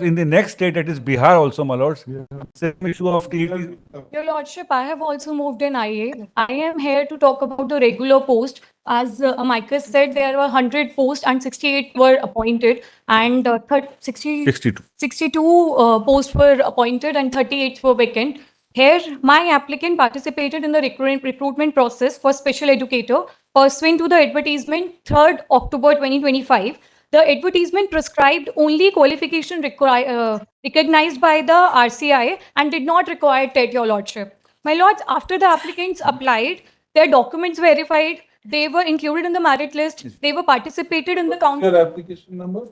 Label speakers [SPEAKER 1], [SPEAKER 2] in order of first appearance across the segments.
[SPEAKER 1] in the next state, that is Bihar also, my lords, same issue of TET.
[SPEAKER 2] Your Lordship, I have also moved in IA. I am here to talk about the regular post. As Amicus said, there were 100 posts and 68 were appointed, and
[SPEAKER 1] 62.
[SPEAKER 2] 62 posts were appointed and 38 were vacant. Here, my applicant participated in the recruitment process for special educator pursuant to the advertisement 3rd October 2025. The advertisement prescribed only qualification recognized by the RCI and did not require TET, Your Lordship. My Lords, after the applicants applied, their documents verified, they were included in the merit list, they were participated in the council.
[SPEAKER 3] Your application number?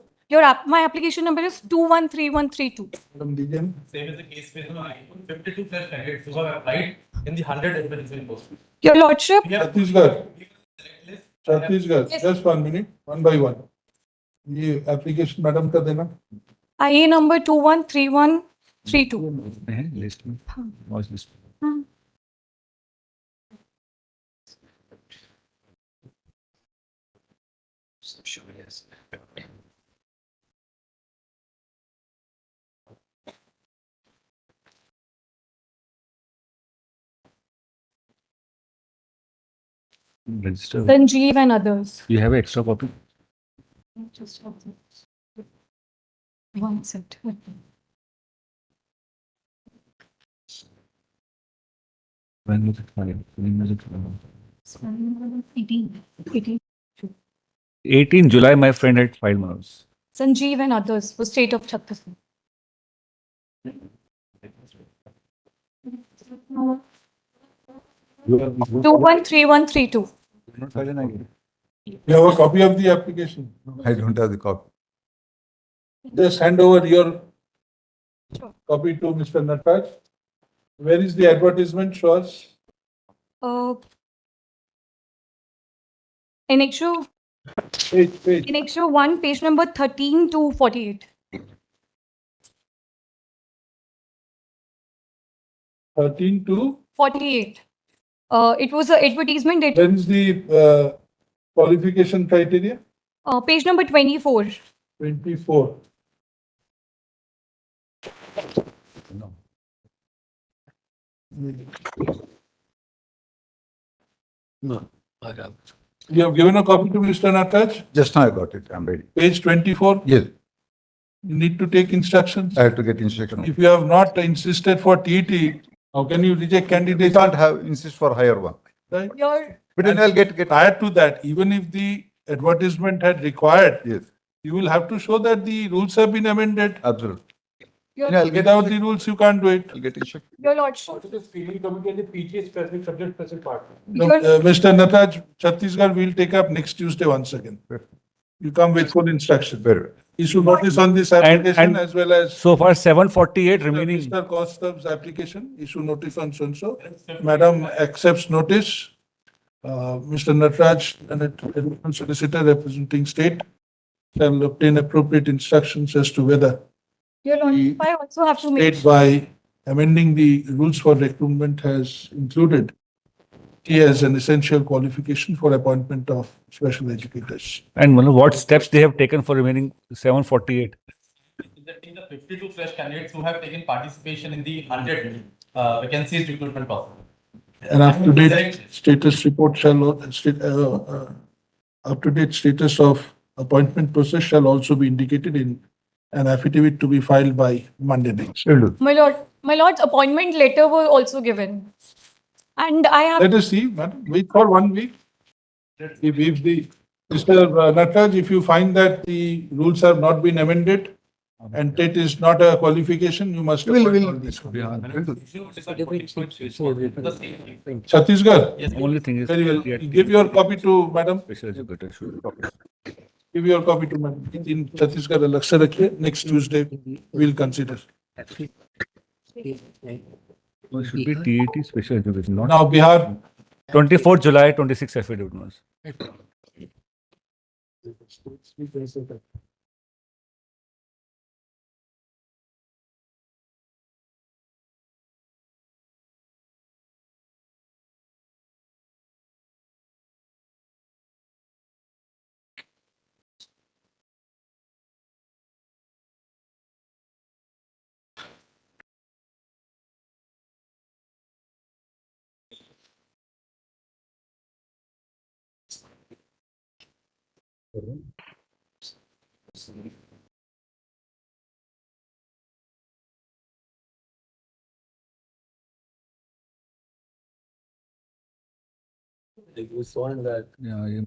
[SPEAKER 2] My application number is 213132.
[SPEAKER 3] Madam Dijan.
[SPEAKER 4] Same as the case with 52 plus candidates who have applied in the 100 advertisement posts.
[SPEAKER 2] Your Lordship,
[SPEAKER 3] Chhattisgarh.
[SPEAKER 2] Yes.
[SPEAKER 3] Chhattisgarh. Just 1 minute, one by one. ये application madam का देना.
[SPEAKER 2] IA number 213132.
[SPEAKER 1] List में. Watch list. Register.
[SPEAKER 2] Sanjeev and others.
[SPEAKER 1] You have an extra copy?
[SPEAKER 2] Just one set.
[SPEAKER 1] When was it filed? When was it filed?
[SPEAKER 2] 18.
[SPEAKER 1] 18 July, my friend had filed my house.
[SPEAKER 2] Sanjeev and others for state of Chhattisgarh.
[SPEAKER 1] You have
[SPEAKER 2] 213132.
[SPEAKER 1] not filed an ID.
[SPEAKER 3] You have a copy of the application?
[SPEAKER 5] I don't have the copy.
[SPEAKER 3] Just hand over your
[SPEAKER 2] Sure.
[SPEAKER 3] copy to Mr. Nataraj. Where is the advertisement? Show us.
[SPEAKER 2] Annexure
[SPEAKER 3] Page.
[SPEAKER 2] Annexure 1, page number 13 to 48.
[SPEAKER 3] 13 to,
[SPEAKER 2] 48. It was an advertisement dated
[SPEAKER 3] where is the qualification criteria?
[SPEAKER 2] page number 24.
[SPEAKER 3] 24.
[SPEAKER 1] No.
[SPEAKER 5] No, I have.
[SPEAKER 3] You have given a copy to Mr. Nataraj?
[SPEAKER 5] Just now I got it. I'm ready.
[SPEAKER 3] Page 24.
[SPEAKER 5] Yes,
[SPEAKER 3] You need to take instructions.
[SPEAKER 5] I have to get instruction.
[SPEAKER 3] If you have not insisted for TET, how can you reject
[SPEAKER 5] We
[SPEAKER 3] candidates?
[SPEAKER 5] can't have insist for higher one.
[SPEAKER 3] Right?
[SPEAKER 2] Your
[SPEAKER 5] But then I'll get.
[SPEAKER 3] Prior to that, even if the advertisement had required,
[SPEAKER 5] Yes,
[SPEAKER 3] you will have to show that the rules have been amended.
[SPEAKER 5] absolutely.
[SPEAKER 2] your,
[SPEAKER 5] Yeah, I'll get.
[SPEAKER 3] Without the rules, you can't do it.
[SPEAKER 5] I'll get instruction.
[SPEAKER 2] your Lordship.
[SPEAKER 4] What is the screening committee and the PG specific subject specific part?
[SPEAKER 3] No,
[SPEAKER 2] Your-
[SPEAKER 3] Mr. Nataraj, Chhattisgarh will take up next Tuesday once again. You come with full instruction.
[SPEAKER 5] Very well.
[SPEAKER 3] Issue notice on this application
[SPEAKER 1] and
[SPEAKER 3] as well as
[SPEAKER 1] So far, 748 remaining.
[SPEAKER 3] Mr. Kaustub's application, issue notice on so-and-so. Madam accepts notice. Mr. Nataraj, an additional solicitor representing state, shall obtain appropriate instructions as to whether
[SPEAKER 2] Your Lordship, I also have to make
[SPEAKER 3] state by amending the rules for recruitment has included he has an essential qualification for appointment of special educators.
[SPEAKER 1] And what steps they have taken for remaining 748?
[SPEAKER 4] In the 52 fresh candidates who have taken participation in the 100 vacancies recruitment process.
[SPEAKER 3] An up-to-date status report up-to-date status of appointment process shall also be indicated in an affidavit to be filed by Monday next.
[SPEAKER 5] Will do.
[SPEAKER 2] my Lord's appointment letter was also given. And I have
[SPEAKER 3] Let us see, madam, wait for 1 week. If the, Mr. Nataraj, if you find that the rules have not been amended and TET is not a qualification, you must.
[SPEAKER 5] Will
[SPEAKER 3] appoint
[SPEAKER 5] do.
[SPEAKER 3] all these.
[SPEAKER 4] Yes.
[SPEAKER 3] Chhattisgarh,
[SPEAKER 1] Only thing is.
[SPEAKER 3] very well. Give your copy to madam.
[SPEAKER 1] Special educator should copy.
[SPEAKER 3] Give your copy to madam. In Chhattisgarh, अलग से रखिए. Next Tuesday, we'll consider.
[SPEAKER 1] It should be TET special education, not
[SPEAKER 3] Now Bihar.
[SPEAKER 1] 24 July, 26 affidavit was. Yeah, yeah.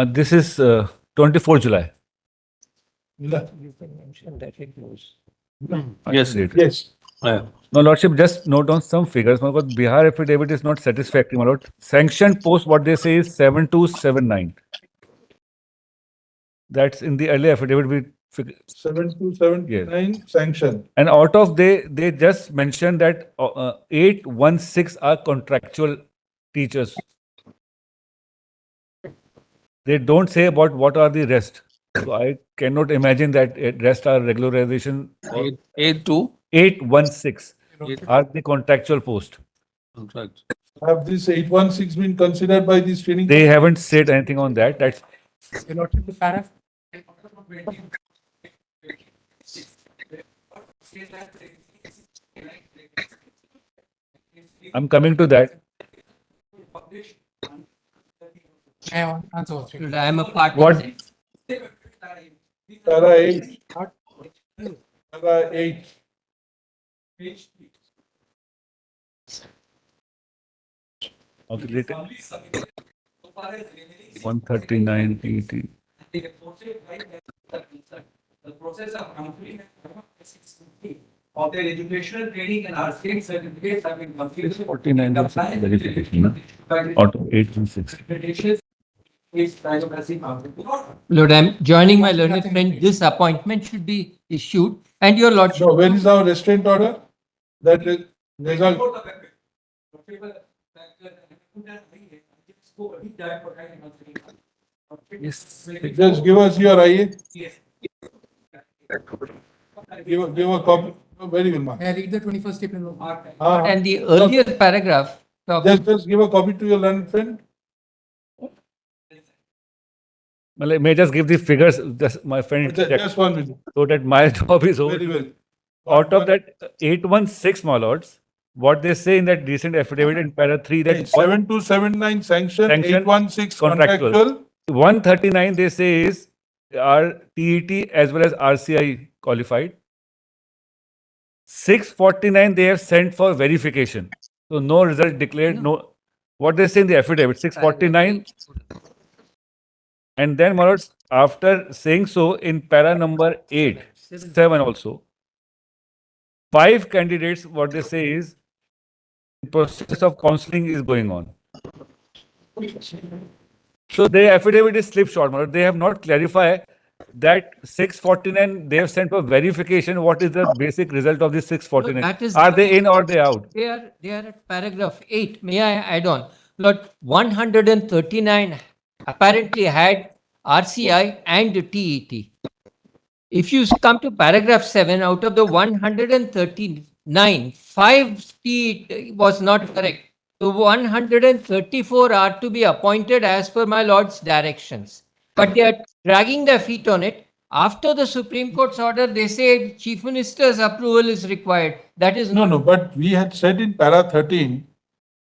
[SPEAKER 1] This is 24 July.
[SPEAKER 3] Yes.
[SPEAKER 1] Yes. No, Lordship, just note down some figures. My God, Bihar affidavit is not satisfactory, my Lord. Sanctioned post, what they say is 7279. That's in the earlier affidavit. We
[SPEAKER 3] 7279 sanction.
[SPEAKER 1] and out of they just mentioned that 816 are contractual teachers. They don't say about what are the rest. So I cannot imagine that rest are regularization. Or 816 are the contractual post.
[SPEAKER 3] Have this 816 been considered by the screening?
[SPEAKER 1] They haven't said anything on that. That's I'm coming to that.
[SPEAKER 6] I am a part of
[SPEAKER 1] What
[SPEAKER 6] it.
[SPEAKER 3] Para 8. Para 8.
[SPEAKER 1] okay, later. 139 80.
[SPEAKER 7] The process of completion of their educational training and RCA certificates have been completed.
[SPEAKER 1] 49 that's verification. Out of 816.
[SPEAKER 6] Lord, I'm joining my learned friend. This appointment should be issued, and your lordship.
[SPEAKER 3] No, where is our restraint order? That result.
[SPEAKER 1] Yes.
[SPEAKER 3] Just give us your IA.
[SPEAKER 7] Yes.
[SPEAKER 3] Give a copy. Oh, very well, ma'am.
[SPEAKER 8] May I read the 21st April?
[SPEAKER 6] And the earlier paragraph.
[SPEAKER 3] Just give a copy to your learned friend.
[SPEAKER 1] Well, I may just give the figures, just my friend, check,
[SPEAKER 3] Just 1 minute.
[SPEAKER 1] so that my job is over.
[SPEAKER 3] Very well.
[SPEAKER 1] Out of that 816, my lords, what they say in that recent affidavit in para 3 that
[SPEAKER 3] 7279 sanction,
[SPEAKER 1] Sanction,
[SPEAKER 3] 816
[SPEAKER 1] contractual.
[SPEAKER 3] contractual.
[SPEAKER 1] 139 they say is are TET as well as RCI qualified. 649 they have sent for verification. So no result declared, no. What they say in the affidavit, 649. And then, my lords, after saying so, in para number 8, 7 also, 5 candidates, what they say is, the process of counseling is going on. So their affidavit is slipshod, my lord. They have not clarified that 649 they have sent for verification. What is the basic result of this 649?
[SPEAKER 6] No, that is-
[SPEAKER 1] Are they in or they out?
[SPEAKER 6] They are at paragraph 8. May I add on? Lord, 139 apparently had RCI and TET. If you come to paragraph 7, out of the 139, 5 TET was not correct. So 134 are to be appointed as per my lord's directions. But they are dragging their feet on it. After the Supreme Court's order, they say Chief Minister's approval is required. That is
[SPEAKER 3] No, but we had said in para 13,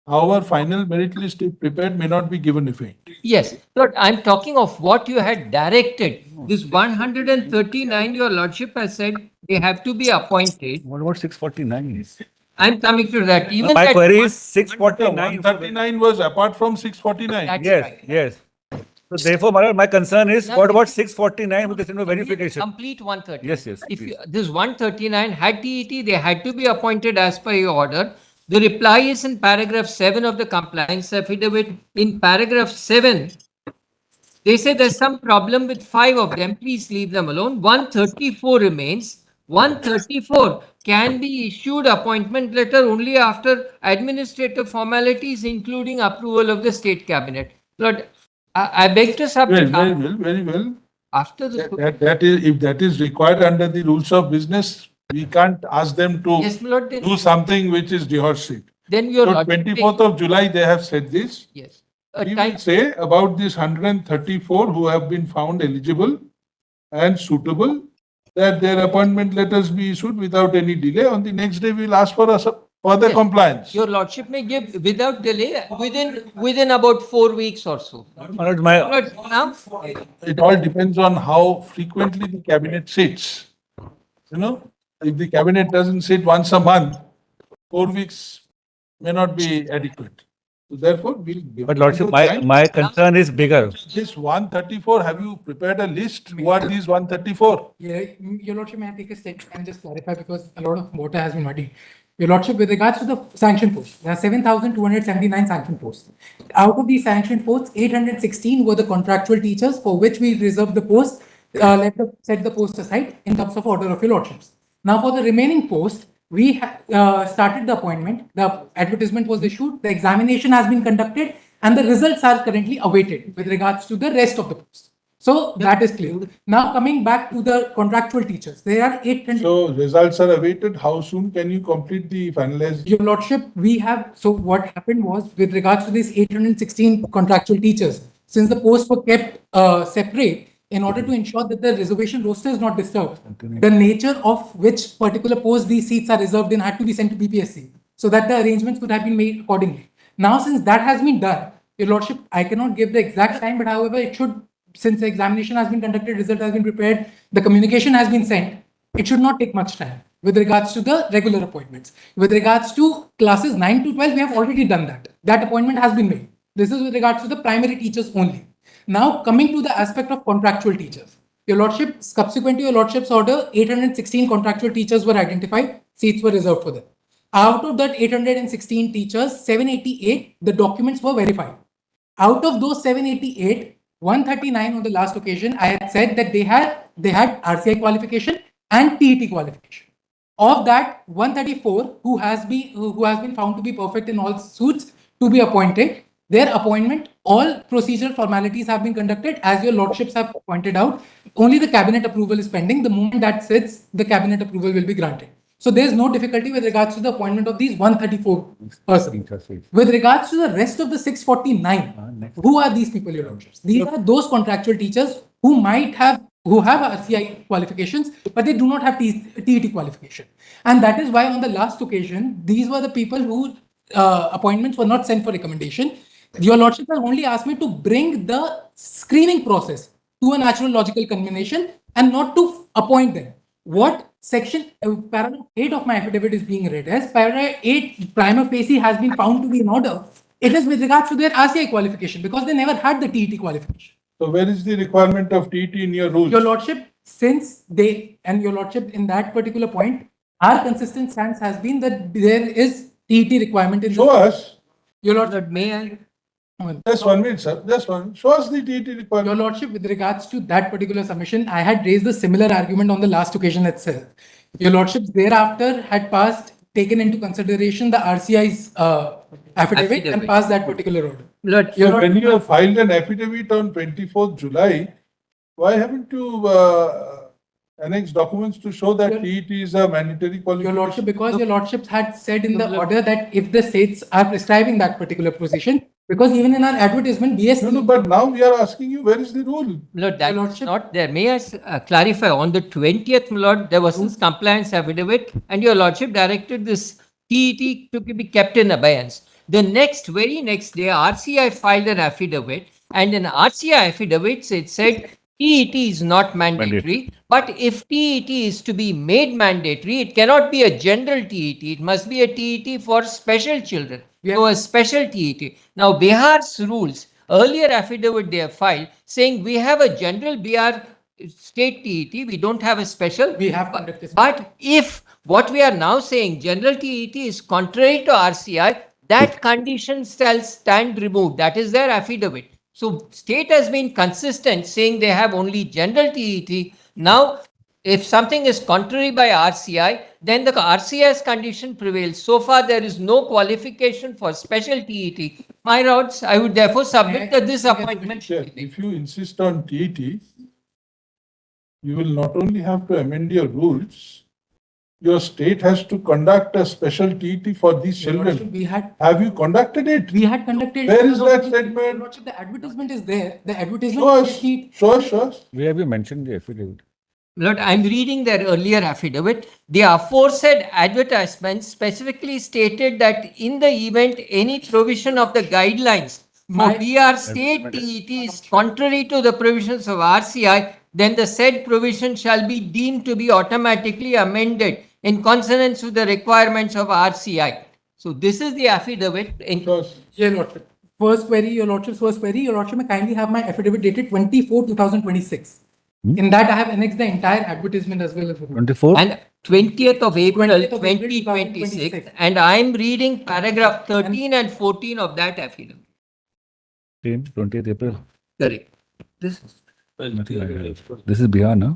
[SPEAKER 3] our final merit list if prepared may not be given effect.
[SPEAKER 6] Yes, Lord, I'm talking of what you had directed. This 139, your lordship has said they have to be appointed.
[SPEAKER 1] What about 649?
[SPEAKER 6] I'm coming to that. Even
[SPEAKER 1] My
[SPEAKER 6] that
[SPEAKER 1] query is
[SPEAKER 3] The
[SPEAKER 1] 649.
[SPEAKER 3] 139 was apart from 649.
[SPEAKER 6] That's
[SPEAKER 1] Yes,
[SPEAKER 6] right.
[SPEAKER 1] yes. So therefore, my lord, my concern is,
[SPEAKER 6] Now,
[SPEAKER 1] what
[SPEAKER 6] if-
[SPEAKER 1] about 649 with the verification?
[SPEAKER 6] Complete 130.
[SPEAKER 1] Yes, yes,
[SPEAKER 6] If
[SPEAKER 1] please.
[SPEAKER 6] this 139 had TET, they had to be appointed as per your order. The reply is in paragraph 7 of the compliance affidavit. In paragraph 7, they say there's some problem with 5 of them. Please leave them alone. 134 remains. 134 can be issued appointment letter only after administrative formalities, including approval of the state cabinet. Lord, I beg to
[SPEAKER 3] Well,
[SPEAKER 6] submit
[SPEAKER 3] very well, very well.
[SPEAKER 6] after the.
[SPEAKER 3] That is, if that is required under the rules of business, we can't ask them to
[SPEAKER 6] Yes, my lord,
[SPEAKER 3] do something which is dehorsing.
[SPEAKER 6] then your
[SPEAKER 3] So
[SPEAKER 6] lordship may-
[SPEAKER 3] 24th of July, they have said this.
[SPEAKER 6] Yes. A
[SPEAKER 3] We
[SPEAKER 6] time,
[SPEAKER 3] will say about this 134 who have been found eligible and suitable, that their appointment letters be issued without any delay. On the next day, we will ask for further
[SPEAKER 6] Yes.
[SPEAKER 3] compliance.
[SPEAKER 6] your lordship may give without delay within about 4 weeks or so.
[SPEAKER 1] My lord, my
[SPEAKER 6] Lord, now,
[SPEAKER 3] It all depends on how frequently the cabinet sits. You know, if the cabinet doesn't sit once a month, 4 weeks may not be adequate. So therefore, we'll give.
[SPEAKER 1] but lordship,
[SPEAKER 3] you
[SPEAKER 1] my
[SPEAKER 3] time.
[SPEAKER 1] my concern is bigger.
[SPEAKER 3] This 134, have you prepared a list? Who are these 134?
[SPEAKER 8] Yeah, Your Lordship, may I take a step and just clarify because a lot of water has been muddied. Your Lordship, with regards to the sanction posts, there are 7,279 sanction posts. Out of these sanction posts, 816 were the contractual teachers for which we reserved the post, set the post aside in terms of order of Your Lordships. Now, for the remaining posts, we started the appointment, the advertisement was issued, the examination has been conducted, and the results are currently awaited with regards to the rest of the posts. So that is clear. Now coming back to the contractual teachers, there are 800.
[SPEAKER 3] So results are awaited. How soon can you complete the finalized?
[SPEAKER 8] Your Lordship, we have, so what happened was with regards to these 816 contractual teachers, since the posts were kept separate, in order to ensure that the reservation roster is not disturbed, the nature of which particular post these seats are reserved in had to be sent to BPSC, so that the arrangements could have been made accordingly. Now, since that has been done, Your Lordship, I cannot give the exact time, but however, it should, since the examination has been conducted, result has been prepared, the communication has been sent, it should not take much time with regards to the regular appointments. With regards to classes 9 to 12, we have already done that. That appointment has been made. This is with regards to the primary teachers only. Now, coming to the aspect of contractual teachers. Your Lordship, subsequent to Your Lordship's order, 816 contractual teachers were identified, seats were reserved for them. Out of that 816 teachers, 788, the documents were verified. Out of those 788, 139 on the last occasion, I had said that they had RCI qualification and TET qualification. Of that, 134 who has been found to be perfect in all suits to be appointed, their appointment, all procedural formalities have been conducted. As your lordships have pointed out, only the cabinet approval is pending. The moment that sits, the cabinet approval will be granted. So there is no difficulty with regards to the appointment of these 134 persons. With regards to the rest of the 649, who are these people, your lordships? These are those contractual teachers who have RCI qualifications, but they do not have TET qualification. And that is why on the last occasion, these were the people who appointments were not sent for recommendation. Your lordship has only asked me to bring the screening process to a natural logical culmination and not to appoint them. What section, paragraph 8 of my affidavit is being read as, paragraph 8 prima facie has been found to be in order. It is with regards to their RCI qualification because they never had the TET qualification.
[SPEAKER 3] So where is the requirement of TET in your rules?
[SPEAKER 8] Your lordship, since they, and your lordship in that particular point, our consistent stance has been that there is TET requirement in
[SPEAKER 3] Show us.
[SPEAKER 8] Your lordship,
[SPEAKER 6] Lord, may I?
[SPEAKER 3] Just 1 minute, sir. Just one. Show us the TET
[SPEAKER 8] Your
[SPEAKER 3] requirement.
[SPEAKER 8] lordship, with regards to that particular submission, I had raised a similar argument on the last occasion itself. Your lordships thereafter had taken into consideration the RCI's affidavit and
[SPEAKER 6] Affidavit.
[SPEAKER 8] passed that particular order.
[SPEAKER 6] Lord,
[SPEAKER 3] So when you have filed an affidavit on 24th July, why haven't you annexed documents to show that TET is a mandatory
[SPEAKER 8] Your
[SPEAKER 3] qualification?
[SPEAKER 8] lordship, because your lordships had said in the order that if the states are prescribing that particular position, because even in our advertisement, BSc.
[SPEAKER 3] No, but now we are asking you, where is the rule?
[SPEAKER 6] Lord, that's
[SPEAKER 8] lordship-
[SPEAKER 6] not there. May I clarify? On the 20th, my lord, there was this compliance affidavit, and your lordship directed this TET to be kept in abeyance. The very next day, RCI filed an affidavit, and in RCI affidavits, it said TET is not mandatory, but if TET is to be made mandatory, it cannot be a general TET. It must be a TET for special children.
[SPEAKER 8] Yeah.
[SPEAKER 6] So a special TET. Now, Bihar's rules, earlier affidavit they have filed saying we have a general Bihar state TET, we don't have a special.
[SPEAKER 8] We have conducted.
[SPEAKER 6] But if what we are now saying, general TET is contrary to RCI, that condition shall stand removed. That is their affidavit. So state has been consistent saying they have only general TET. Now if something is contrary by RCI, then the RCI's condition prevails. So far, there is no qualification for special TET. My lords, I would therefore submit that this appointment.
[SPEAKER 3] Chair, if you insist on TET, you will not only have to amend your rules, your state has to conduct a special TET for these
[SPEAKER 8] Your Lordship,
[SPEAKER 3] children.
[SPEAKER 8] we had
[SPEAKER 3] Have you conducted it?
[SPEAKER 8] conducted.
[SPEAKER 3] Where is that
[SPEAKER 8] Your
[SPEAKER 3] statement?
[SPEAKER 8] Lordship, the advertisement is there. The advertisement.
[SPEAKER 3] Show us, show us, show us.
[SPEAKER 1] Where have you mentioned the affidavit?
[SPEAKER 6] Lord, I'm reading their earlier affidavit. The aforesaid advertisement specifically stated that in the event any provision of the guidelines for
[SPEAKER 8] My-
[SPEAKER 6] Bihar state TET is contrary to the provisions of RCI, then the said provision shall be deemed to be automatically amended in consonance with the requirements of RCI. So this is the affidavit in
[SPEAKER 3] Show us.
[SPEAKER 8] Your Lordship. First query, Your Lordship's first query. Your Lordship, may kindly have my affidavit dated 24/2026. In that, I have annexed the entire advertisement as well as.
[SPEAKER 1] 24?
[SPEAKER 6] and 20th of April
[SPEAKER 8] 20th of April
[SPEAKER 6] 2026,
[SPEAKER 8] 2026.
[SPEAKER 6] and I'm reading paragraph 13 and 14 of that affidavit.
[SPEAKER 1] 20th April.
[SPEAKER 6] Correct. This is
[SPEAKER 1] Nothing like that. This is Bihar, no?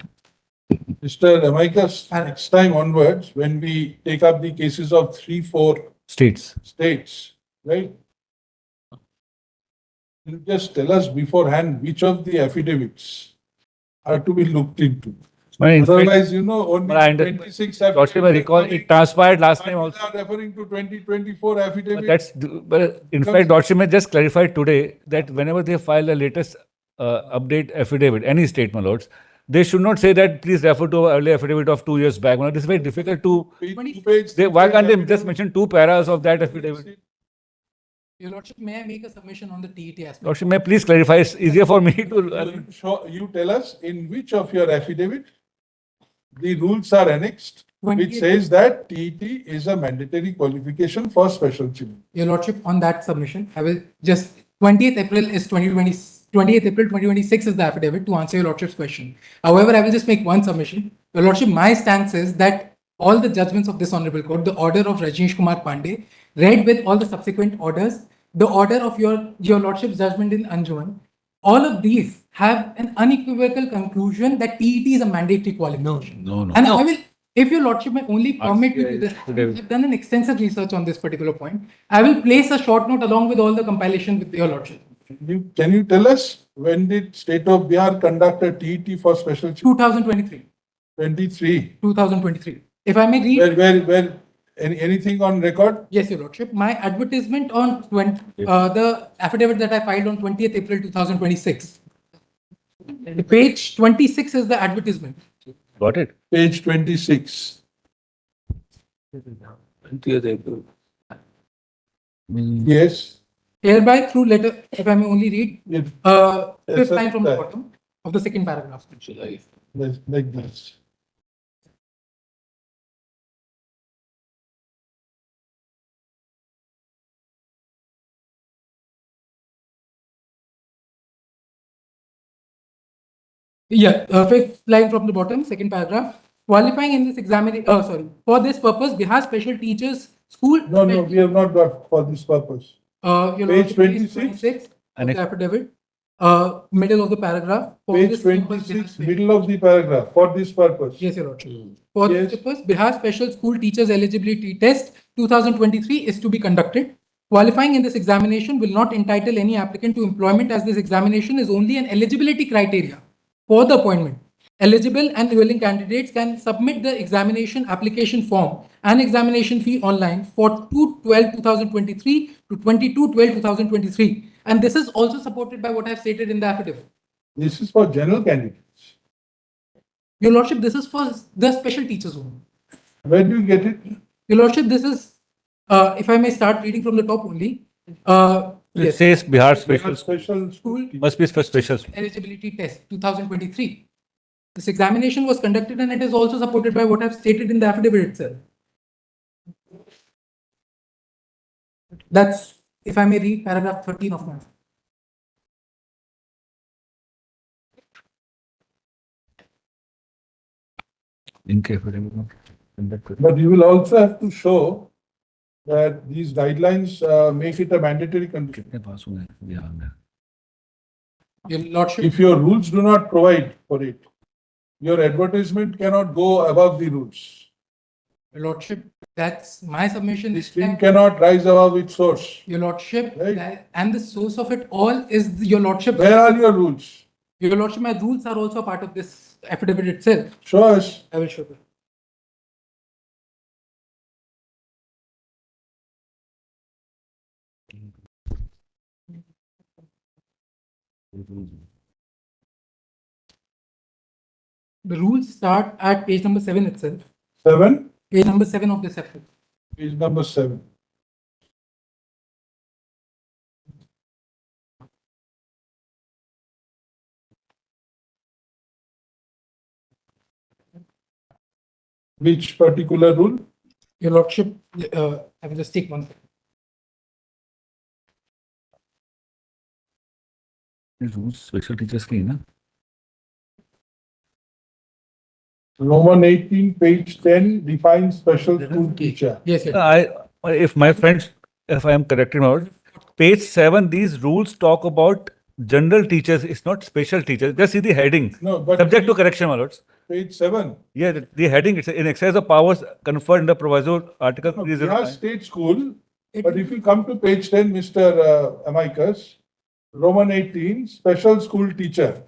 [SPEAKER 3] Mr. Amicus, next time onwards, when we take up the cases of 3, 4
[SPEAKER 1] States.
[SPEAKER 3] states, right? You just tell us beforehand which of the affidavits are to be looked into.
[SPEAKER 1] In fact,
[SPEAKER 3] Otherwise, you know, only
[SPEAKER 1] But I under-
[SPEAKER 3] 26
[SPEAKER 1] Lordship, I recall it transpired last time also.
[SPEAKER 3] Are referring to 2024
[SPEAKER 1] But
[SPEAKER 3] affidavit.
[SPEAKER 1] that's, but in fact, Lordship may just clarify today that whenever they file the latest update affidavit, any state, my lords, they should not say that please refer to our earlier affidavit of 2 years back. Well, this is very difficult to. Why can't they just mention 2 paras of that affidavit?
[SPEAKER 8] Your Lordship, may I make a submission on the TET aspect?
[SPEAKER 1] Lordship, may I please clarify? It's easier for me to.
[SPEAKER 3] You tell us in which of your affidavit the rules are annexed, which
[SPEAKER 8] 28
[SPEAKER 3] says that TET is a mandatory qualification for special children.
[SPEAKER 8] Your Lordship, on that submission, I will just, 20th April is 2020, 20th April 2026 is the affidavit to answer Your Lordship's question. However, I will just make one submission. Your Lordship, my stance is that all the judgments of this Honorable Court, the order of Rajneesh Kumar Pandey, read with all the subsequent orders, the order of Your Lordship's judgment in Anjuman, all of these have an unequivocal conclusion that TET is a mandatory qualification.
[SPEAKER 1] No.
[SPEAKER 8] And I will, if Your Lordship may only permit me to
[SPEAKER 1] RCI
[SPEAKER 8] do this,
[SPEAKER 1] affidavit.
[SPEAKER 8] I've done an extensive research on this particular point. I will place a short note along with all the compilation with Your Lordship.
[SPEAKER 3] Can you tell us when did State of Bihar conduct a TET for special children?
[SPEAKER 8] 2023.
[SPEAKER 3] 23.
[SPEAKER 8] 2023. If I may read.
[SPEAKER 3] Where, anything on record?
[SPEAKER 8] Yes, Your Lordship. My advertisement on the affidavit that I filed on 20th April 2026. The page 26 is the advertisement.
[SPEAKER 1] Got it?
[SPEAKER 3] Page 26. Yes.
[SPEAKER 8] Hereby through letter, if I may only read,
[SPEAKER 3] Yes.
[SPEAKER 8] fifth line from the
[SPEAKER 3] sir.
[SPEAKER 8] bottom of the second paragraph.
[SPEAKER 3] Like this.
[SPEAKER 8] Yeah, fifth line from the bottom, second paragraph. Qualifying in this examination, for this purpose, Bihar Special Teachers School.
[SPEAKER 3] No, we have not got for this purpose.
[SPEAKER 8] Your
[SPEAKER 3] Page
[SPEAKER 8] Lordship,
[SPEAKER 3] 26?
[SPEAKER 8] of
[SPEAKER 1] Annex.
[SPEAKER 8] the affidavit, middle of the paragraph. For
[SPEAKER 3] Page
[SPEAKER 8] this purpose,
[SPEAKER 3] 26,
[SPEAKER 8] Bihar-
[SPEAKER 3] middle of the paragraph, for this purpose.
[SPEAKER 8] Yes, Your Lordship. For this
[SPEAKER 3] Yes.
[SPEAKER 8] purpose, Bihar Special School Teachers Eligibility Test 2023 is to be conducted. Qualifying in this examination will not entitle any applicant to employment, as this examination is only an eligibility criteria for the appointment. Eligible and willing candidates can submit the examination application form and examination fee online for 2/12/2023 to 22/12/2023. And this is also supported by what I've stated in the affidavit.
[SPEAKER 3] This is for general candidates.
[SPEAKER 8] Your Lordship, this is for the special teachers only.
[SPEAKER 3] Where do you get it?
[SPEAKER 8] Your Lordship, this is, if I may start reading from the top only.
[SPEAKER 1] It
[SPEAKER 8] Yes,
[SPEAKER 1] says Bihar Special School.
[SPEAKER 3] Special
[SPEAKER 8] School
[SPEAKER 1] Must be for special.
[SPEAKER 8] Eligibility Test 2023. This examination was conducted and it is also supported by what I've stated in the affidavit itself. That's, if I may read paragraph 13 of my.
[SPEAKER 3] But you will also have to show that these guidelines make it a mandatory condition.
[SPEAKER 8] Your Lordship,
[SPEAKER 3] If your rules do not provide for it, Your advertisement cannot go above the rules.
[SPEAKER 8] Your Lordship, that's my submission.
[SPEAKER 3] This
[SPEAKER 8] is
[SPEAKER 3] thing
[SPEAKER 8] that-
[SPEAKER 3] cannot rise above its source.
[SPEAKER 8] Your Lordship,
[SPEAKER 3] Right.
[SPEAKER 8] and the source of it all is Your Lordship.
[SPEAKER 3] Where are your rules?
[SPEAKER 8] Your Lordship, my rules are also part of this affidavit itself.
[SPEAKER 3] Show us.
[SPEAKER 8] I will show you. The rules start at page number 7 itself.
[SPEAKER 3] 7,
[SPEAKER 8] Page number 7 of this affidavit.
[SPEAKER 3] page number 7. Which particular rule?
[SPEAKER 8] Your Lordship, I will just take one.
[SPEAKER 1] Rules special teachers की ना.
[SPEAKER 3] Roman 18, page 10 defines special school teacher.
[SPEAKER 8] Yes, yes.
[SPEAKER 1] If my friends, if I am corrected, my lord, page 7, these rules talk about general teachers. It's not special teachers. Just see the heading.
[SPEAKER 3] No, but
[SPEAKER 1] Subject to correction, my lords.
[SPEAKER 3] page 7.
[SPEAKER 1] Yeah, the heading, it's in excess of powers conferred in the proviso article
[SPEAKER 3] No, we are
[SPEAKER 1] 309.
[SPEAKER 3] state school, but if you come to page 10, Mr. Amicus, Roman 18, special school teacher.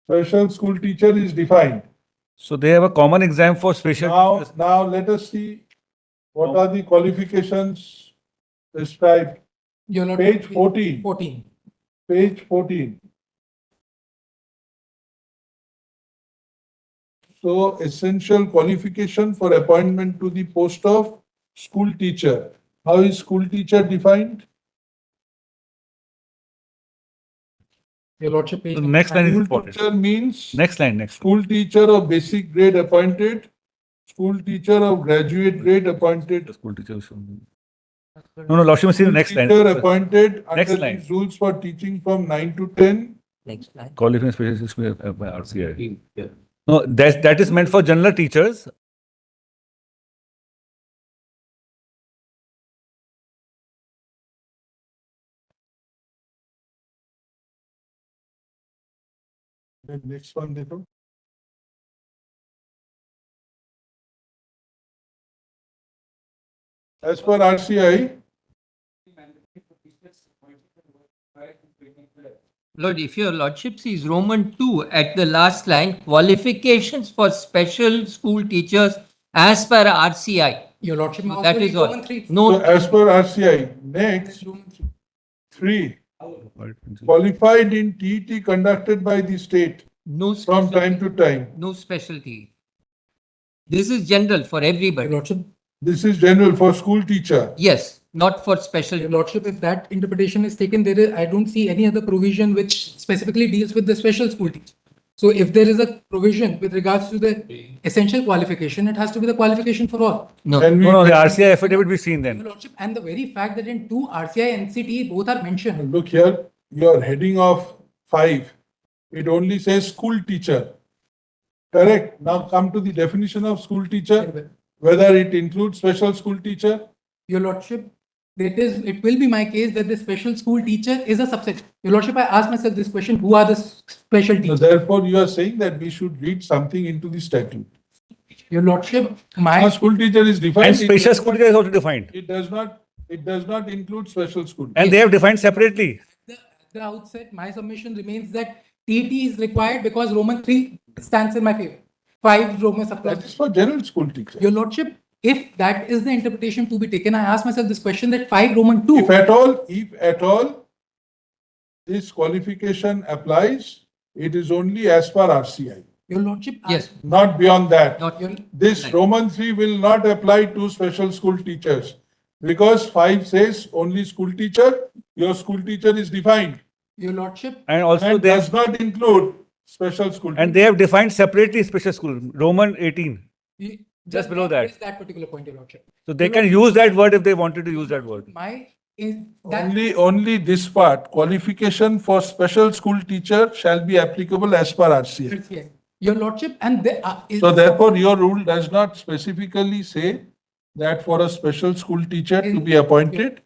[SPEAKER 3] Special school teacher is defined.
[SPEAKER 1] So they have a common exam for special teachers.
[SPEAKER 3] Now let us see what are the qualifications described.
[SPEAKER 8] Your Lordship.
[SPEAKER 3] Page 14.
[SPEAKER 8] 14.
[SPEAKER 3] Page 14. So essential qualification for appointment to the post of school teacher. How is school teacher defined?
[SPEAKER 8] Your Lordship, page
[SPEAKER 1] The
[SPEAKER 8] number
[SPEAKER 1] next line is
[SPEAKER 3] School
[SPEAKER 1] important.
[SPEAKER 3] teacher means
[SPEAKER 1] Next line, next.
[SPEAKER 3] school teacher of basic grade appointed, school teacher of graduate grade appointed.
[SPEAKER 1] The school teacher should. No, Lordship, see the next line.
[SPEAKER 3] Teacher appointed
[SPEAKER 1] Next
[SPEAKER 3] under
[SPEAKER 1] line.
[SPEAKER 3] these rules for teaching from 9 to 10.
[SPEAKER 6] Next line.
[SPEAKER 1] Qualification specialists by RCI. No, that is meant for general teachers.
[SPEAKER 3] Then next one, देखो. As per RCI,
[SPEAKER 6] Lord, if your Lordship sees Roman 2 at the last line, qualifications for special school teachers as per RCI.
[SPEAKER 8] Your Lordship, may
[SPEAKER 6] That
[SPEAKER 8] also
[SPEAKER 6] is
[SPEAKER 8] read
[SPEAKER 6] all.
[SPEAKER 8] Roman 3.
[SPEAKER 3] so
[SPEAKER 6] No,
[SPEAKER 3] as per RCI, next,
[SPEAKER 8] Roman 3.
[SPEAKER 3] 3, qualified in TET conducted by the state
[SPEAKER 6] no
[SPEAKER 3] from time to time.
[SPEAKER 6] no specialty. This is general for
[SPEAKER 8] Your
[SPEAKER 6] everybody.
[SPEAKER 8] Lordship,
[SPEAKER 3] This is general for school teacher.
[SPEAKER 6] Yes, not for special.
[SPEAKER 8] Your Lordship, if that interpretation is taken, I don't see any other provision which specifically deals with the special school teacher. So if there is a provision with regards to the essential qualification, it has to be the qualification for all.
[SPEAKER 6] No,
[SPEAKER 3] Can we,
[SPEAKER 1] No, the RCI affidavit be seen
[SPEAKER 8] Your
[SPEAKER 1] then.
[SPEAKER 8] Lordship, and the very fact that in 2 RCI and NCT both are mentioned.
[SPEAKER 3] look here, your heading of 5, it only says school teacher. Correct. Now come to the definition of school teacher, whether it includes special school teacher.
[SPEAKER 8] Your Lordship, it will be my case that the special school teacher is a subset. Your Lordship, I asked myself this question, who are the special
[SPEAKER 3] So
[SPEAKER 8] teachers?
[SPEAKER 3] therefore, you are saying that we should read something into the statute.
[SPEAKER 8] Your Lordship,
[SPEAKER 3] A school teacher is defined.
[SPEAKER 1] And special school teacher is also defined.
[SPEAKER 3] It does not include special school.
[SPEAKER 1] And they have defined separately.
[SPEAKER 8] At the outset, my submission remains that TET is required because Roman 3 stands in my favor. 5 Roman
[SPEAKER 3] That
[SPEAKER 8] applies.
[SPEAKER 3] is for general school teacher.
[SPEAKER 8] Your Lordship, if that is the interpretation to be taken, I ask myself this question that 5 Roman 2.
[SPEAKER 3] If at all, this qualification applies, it is only as per RCI,
[SPEAKER 8] Your Lordship,
[SPEAKER 6] yes,
[SPEAKER 3] not beyond that.
[SPEAKER 6] not
[SPEAKER 8] Your,
[SPEAKER 3] This Roman 3 will not apply to special school teachers because 5 says only school teacher, your school teacher is defined
[SPEAKER 8] Your Lordship,
[SPEAKER 1] And also
[SPEAKER 3] and
[SPEAKER 1] they
[SPEAKER 3] does
[SPEAKER 1] have,
[SPEAKER 3] not include special school.
[SPEAKER 1] and they have defined separately special school, Roman 18.
[SPEAKER 8] you-
[SPEAKER 1] Just below that.
[SPEAKER 8] is that particular point, Your Lordship.
[SPEAKER 1] So they can use that word if they wanted to use that word.
[SPEAKER 8] My is that
[SPEAKER 3] Only this part, qualification for special school teacher shall be applicable as per RCI.
[SPEAKER 8] Your Lordship, and there
[SPEAKER 3] So therefore, your rule does not specifically say that for a special school teacher to be appointed,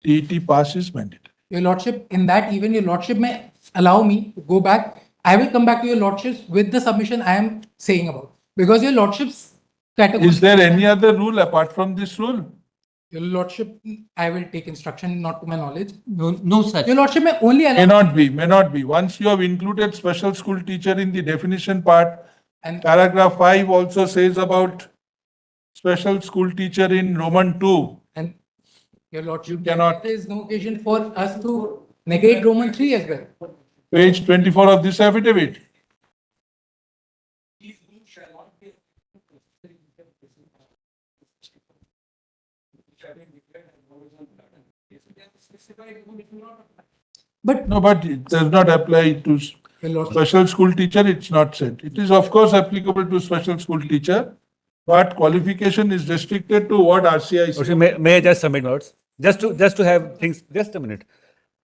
[SPEAKER 3] TET pass is mandatory.
[SPEAKER 8] Your Lordship, in that even Your Lordship may allow me to go back I will come back to your lordships with the submission I am saying about. Because your lordships category.
[SPEAKER 3] Is there any other rule apart from this rule?
[SPEAKER 8] Your lordship, I will take instruction, not to my knowledge.
[SPEAKER 6] No such.
[SPEAKER 8] Your lordship may only allow.
[SPEAKER 3] May not be. Once you have included special school teacher in the definition part,
[SPEAKER 8] And
[SPEAKER 3] paragraph 5 also says about special school teacher in Roman 2.
[SPEAKER 8] And your lordship,
[SPEAKER 3] You cannot-
[SPEAKER 8] there is no occasion for us to negate Roman 3 as well.
[SPEAKER 3] Page 24 of this affidavit.
[SPEAKER 8] But
[SPEAKER 3] No, but it does not apply to
[SPEAKER 8] your lordship,
[SPEAKER 3] special school teacher, it's not said. It is of course applicable to special school teacher, but qualification is restricted to what RCI says.
[SPEAKER 1] Actually, may I just submit notes? Just to have things, just a minute.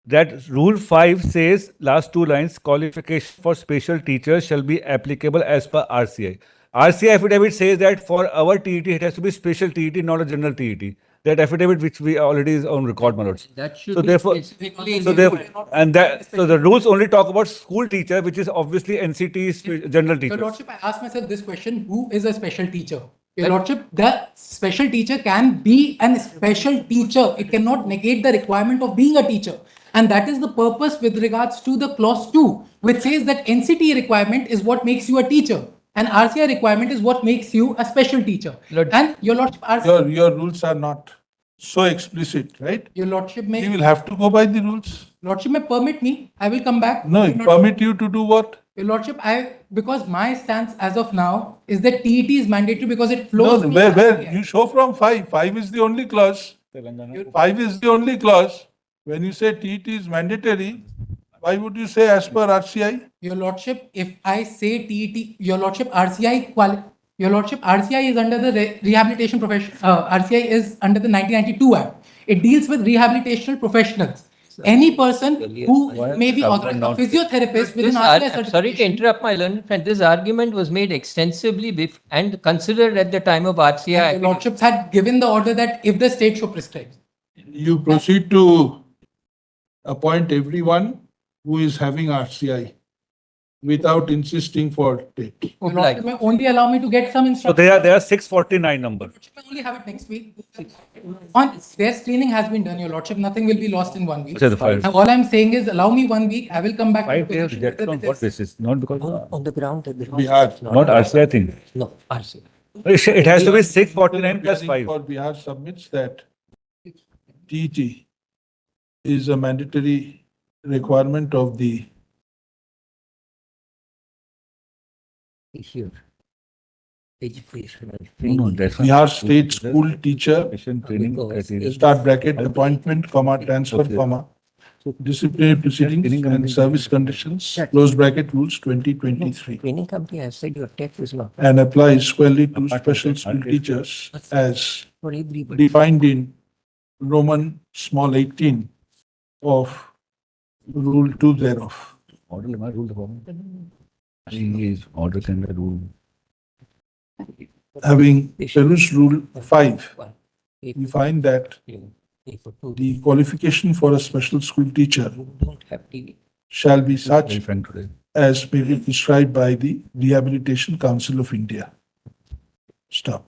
[SPEAKER 1] That rule 5 says, last two lines, qualification for special teachers shall be applicable as per RCI. RCI affidavit says that for our TET, it has to be special TET, not a general TET. That affidavit which we already is on record, my lords.
[SPEAKER 6] That should
[SPEAKER 1] So
[SPEAKER 6] be
[SPEAKER 1] therefore,
[SPEAKER 6] specifically in
[SPEAKER 1] so
[SPEAKER 6] the
[SPEAKER 1] therefore, and that, so the rules only talk about school teacher, which is obviously NCT general
[SPEAKER 8] your
[SPEAKER 1] teacher.
[SPEAKER 8] lordship, I asked myself this question, who is a special teacher? Your lordship, the special teacher can be an special teacher. It cannot negate the requirement of being a teacher. And that is the purpose with regards to the clause 2, which says that NCT requirement is what makes you a teacher. And RCI requirement is what makes you a special teacher.
[SPEAKER 6] Lord-
[SPEAKER 8] And your lordship, RCI,
[SPEAKER 3] Your rules are not so explicit, right?
[SPEAKER 8] your lordship
[SPEAKER 3] You
[SPEAKER 8] may,
[SPEAKER 3] will have to go by the rules.
[SPEAKER 8] lordship may permit me, I will come back.
[SPEAKER 3] No,
[SPEAKER 8] If
[SPEAKER 3] it
[SPEAKER 8] not-
[SPEAKER 3] permit you to do what?
[SPEAKER 8] Your lordship, because my stance as of now is that TET is mandatory because it
[SPEAKER 3] No,
[SPEAKER 8] flows. from
[SPEAKER 3] where
[SPEAKER 8] RCI.
[SPEAKER 3] you show from 5. 5 is the only clause. 5 is the only clause. When you say TET is mandatory, why would you say as per RCI?
[SPEAKER 8] Your lordship, if I say TET, your lordship, your lordship, RCI is under the rehabilitation profession, RCI is under the 1992 Act. It deals with rehabilitational professionals. Any person who may be authorized, a physiotherapist with an
[SPEAKER 6] This
[SPEAKER 8] RCI
[SPEAKER 6] I'm sorry to
[SPEAKER 8] certification.
[SPEAKER 6] interrupt, my learned friend. This argument was made extensively and considered at the time of RCI.
[SPEAKER 8] Your lordships had given the order that if the state should prescribe.
[SPEAKER 3] You proceed to appoint everyone who is having RCI without insisting for TET.
[SPEAKER 8] Your lordship may only allow me to get some
[SPEAKER 1] So
[SPEAKER 8] instruction.
[SPEAKER 1] there are 649 number.
[SPEAKER 8] Lordship may only have it next week. Once their screening has been done, your lordship, nothing will be lost in 1 week.
[SPEAKER 1] Okay, the five.
[SPEAKER 8] Now, all I'm saying is allow me 1 week. I will come back. to
[SPEAKER 1] 5
[SPEAKER 8] the
[SPEAKER 1] they have
[SPEAKER 8] position
[SPEAKER 1] rejected
[SPEAKER 8] whether
[SPEAKER 1] on
[SPEAKER 8] it
[SPEAKER 1] what
[SPEAKER 8] is-
[SPEAKER 1] basis? Not because,
[SPEAKER 6] On the ground that
[SPEAKER 3] Bihar.
[SPEAKER 1] not RCI thing.
[SPEAKER 6] No, RCI.
[SPEAKER 1] It has to be 649 plus 5.
[SPEAKER 3] For Bihar submits that TET is a mandatory requirement of the
[SPEAKER 6] Here. Educational
[SPEAKER 1] No,
[SPEAKER 6] training.
[SPEAKER 1] that's
[SPEAKER 3] Bihar State School Teacher,
[SPEAKER 1] Patient training criteria.
[SPEAKER 3] start bracket, appointment, comma, transfer, comma, disciplinary proceedings and service conditions, close bracket, rules 2023.
[SPEAKER 6] Training company has said your tech is not
[SPEAKER 3] And applies squarely to special school teachers as
[SPEAKER 6] for everybody.
[SPEAKER 3] defined in Roman small 18 of Rule 2 thereof.
[SPEAKER 1] Order my rule is order can the rule.
[SPEAKER 3] Having perused Rule 5,
[SPEAKER 6] If
[SPEAKER 3] we find that
[SPEAKER 6] you for two,
[SPEAKER 3] the qualification for a special school teacher
[SPEAKER 6] you don't have TV.
[SPEAKER 3] shall be
[SPEAKER 1] Very
[SPEAKER 3] such
[SPEAKER 1] frank today.
[SPEAKER 3] as may be prescribed by the Rehabilitation Council of India. Stop.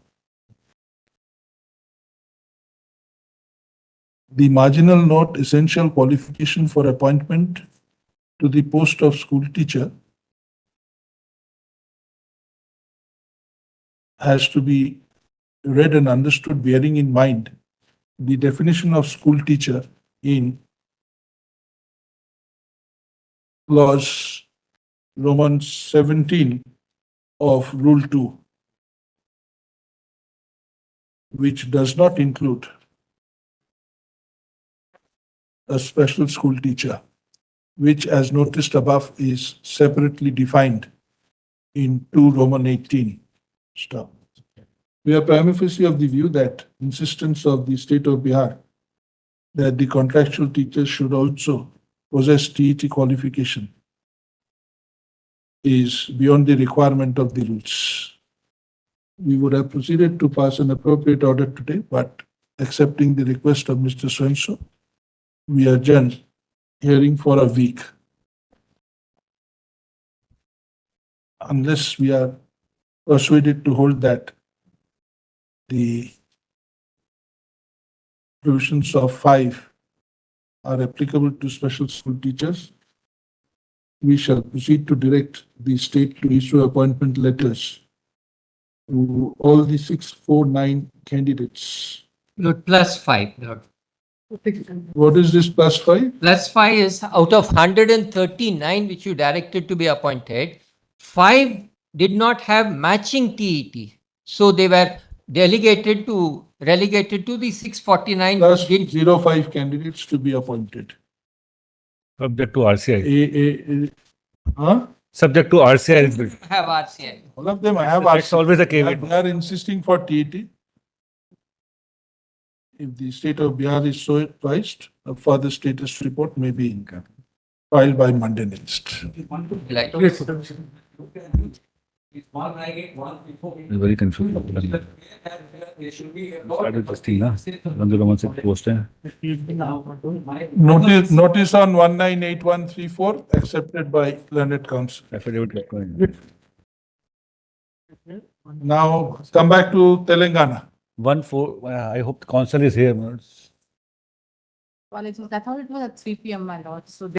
[SPEAKER 3] The marginal note essential qualification for appointment to the post of school teacher has to be read and understood bearing in mind the definition of school teacher in clause Roman 17 of Rule 2, which does not include a special school teacher, which as noticed above is separately defined in 2 Roman 18. Stop. We are prima facie of the view that insistence of the state of Bihar that the contractual teachers should also possess TET qualification is beyond the requirement of the rules. We would have proceeded to pass an appropriate order today, but accepting the request of Mr. So-and-so, we adjourn hearing for a week. unless we are persuaded to hold that the provisions of 5 are applicable to special school teachers, we shall proceed to direct the state to issue appointment letters to all the 649 candidates.
[SPEAKER 6] Lord, plus 5, Lord.
[SPEAKER 3] What is this plus 5?
[SPEAKER 6] Plus 5 is out of 139 which you directed to be appointed, 5 did not have matching TET. So they were relegated to the 649
[SPEAKER 3] Plus
[SPEAKER 6] who did
[SPEAKER 3] 05 candidates to be appointed.
[SPEAKER 1] Subject to RCI.
[SPEAKER 3] Huh?
[SPEAKER 1] Subject to RCI.
[SPEAKER 6] have RCI.
[SPEAKER 3] All of them I have
[SPEAKER 1] That's
[SPEAKER 3] asked.
[SPEAKER 1] always a caveat.
[SPEAKER 3] They are insisting for TET. If the state of Bihar is so advised, a further status report may be filed by Monday next.
[SPEAKER 6] Like,
[SPEAKER 7] It's one I get one before.
[SPEAKER 1] Very confused.
[SPEAKER 7] There should be.
[SPEAKER 1] Started this thing, na? 101 post hai.
[SPEAKER 3] Notice on 198134 accepted by learned council.
[SPEAKER 1] Affidavit left going.
[SPEAKER 3] Now come back to Telangana.
[SPEAKER 1] 1-4. I hope the council is here. Man.
[SPEAKER 9] Apologies, I thought it was at 3 p.m., my lord, so.